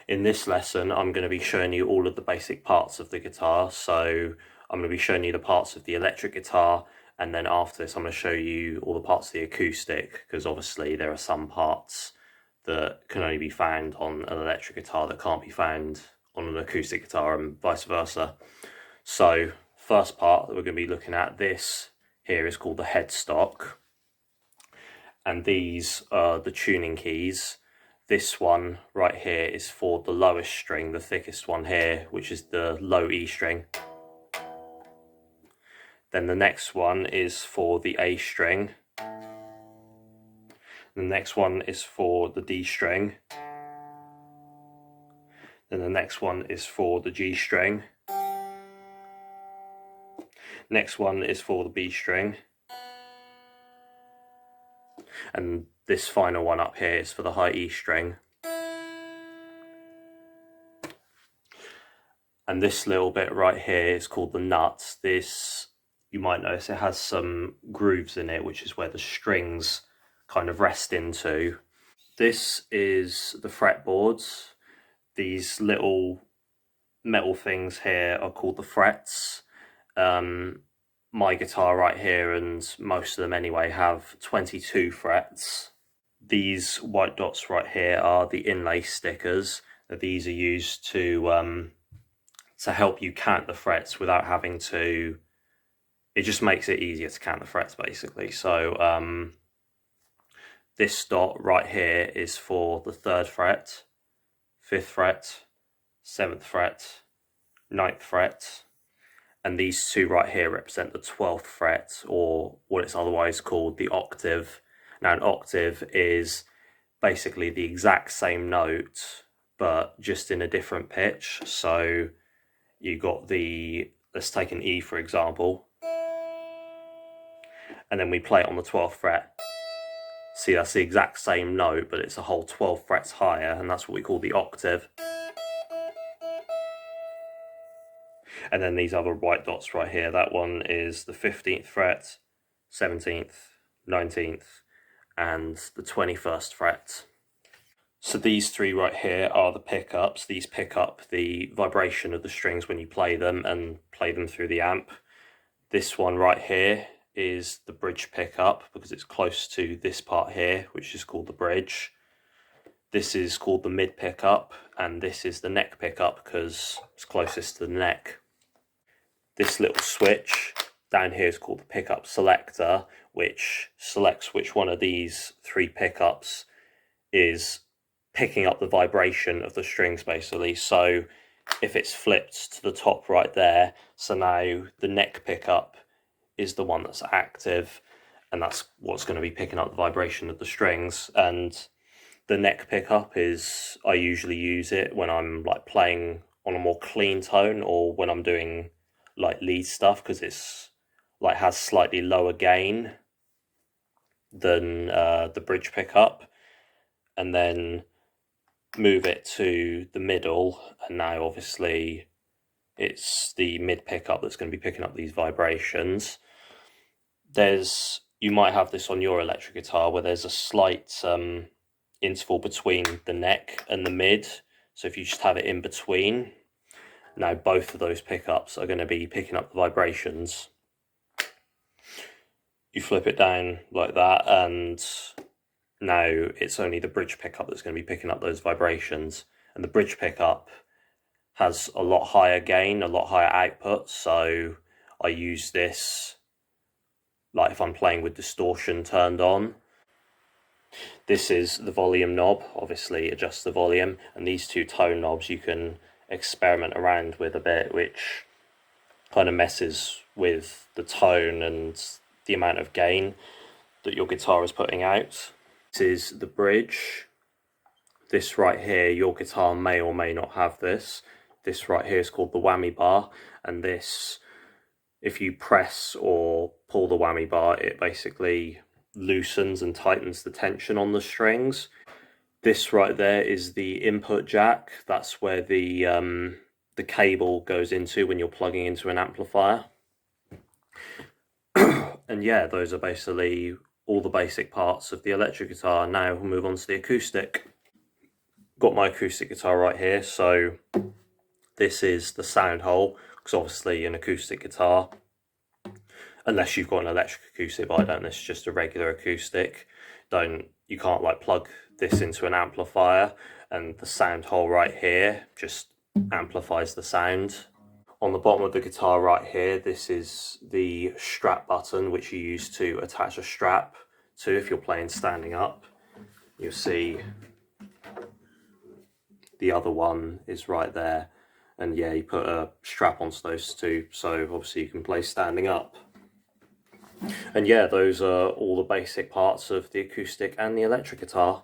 In this lesson, I'm going to be showing you all of the basic parts of the guitar. So I'm going to be showing you the parts of the electric guitar, and then after this I'm going to show you all the parts of the acoustic, because obviously there are some parts that can only be found on an electric guitar that can't be found on an acoustic guitar, and vice versa. So first part that we're going to be looking at, this here is called the headstock, and these are the tuning keys. This one right here is for the lowest string, the thickest one here, which is the low E string. Then the next one is for the A string. The next one is for the D string. Then the next one is for the G string. Next one is for the B string. And this final one up here is for the high E string. And this little bit right here is called the nut. This, you might notice it has some grooves in it, which is where the strings kind of rest into. This is the fretboards. These little metal things here are called the frets. My guitar right here, and most of them anyway, have 22 frets. These white dots right here are the inlay stickers. These are used to help you count the frets without having to. It just makes it easier to count the frets, basically. So this dot right here is for the 3rd fret, 5th fret, 7th fret, 9th fret, and these two right here represent the 12th fret, or what it's otherwise called, the octave. Now, an octave is basically the exact same note, but just in a different pitch. So you got let's take an E for example, and then we play it on the 12th fret. See, that's the exact same note, but it's a whole 12 frets higher, and that's what we call the octave. And then these other white dots right here, that one is the 15th fret, 17th, 19th, and the 21st fret. So these three right here are the pickups. These pick up the vibration of the strings when you play them and play them through the amp. This one right here is the bridge pickup, because it's close to this part here, which is called the bridge. This is called the mid pickup, and this is the neck pickup because it's closest to the neck. This little switch down here is called the pickup selector, which selects which one of these 3 pickups is picking up the vibration of the strings, basically. So if it's flipped to the top right there, so now the neck pickup is the one that's active, and that's what's going to be picking up the vibration of the strings. And the neck pickup is, I usually use it when I'm like playing on a more clean tone, or when I'm doing like lead stuff, because it's like has slightly lower gain than the bridge pickup. And then move it to the middle, and now obviously it's the mid pickup that's going to be picking up these vibrations. You might have this on your electric guitar where there's a slight interval between the neck and the mid, so if you just have it in between, now both of those pickups are going to be picking up the vibrations. You flip it down like that, and now it's only the bridge pickup that's going to be picking up those vibrations. And the bridge pickup has a lot higher gain, a lot higher output, so I use this like if I'm playing with distortion turned on. This is the volume knob, obviously adjusts the volume, and these 2 tone knobs you can experiment around with a bit, which kind of messes with the tone and the amount of gain that your guitar is putting out. This is the bridge. This right here, your guitar may or may not have this. This right here is called the whammy bar, and this, if you press or pull the whammy bar, it basically loosens and tightens the tension on the strings. This right there is the input jack. That's where the cable goes into when you're plugging into an amplifier. And yeah, those are basically all the basic parts of the electric guitar. Now we'll move on to the acoustic. got my acoustic guitar right here. So this is the sound hole, because obviously an acoustic guitar, unless you've got an electric acoustic, but I don't, this is just a regular acoustic, you can't like plug this into an amplifier, and the sound hole right here just amplifies the sound. On the bottom of the guitar right here, this is the strap button, which you use to attach a strap to if you're playing standing up. You'll see the other one is right there, and yeah, you put a strap onto those two, so obviously you can play standing up. And yeah, those are all the basic parts of the acoustic and the electric guitar.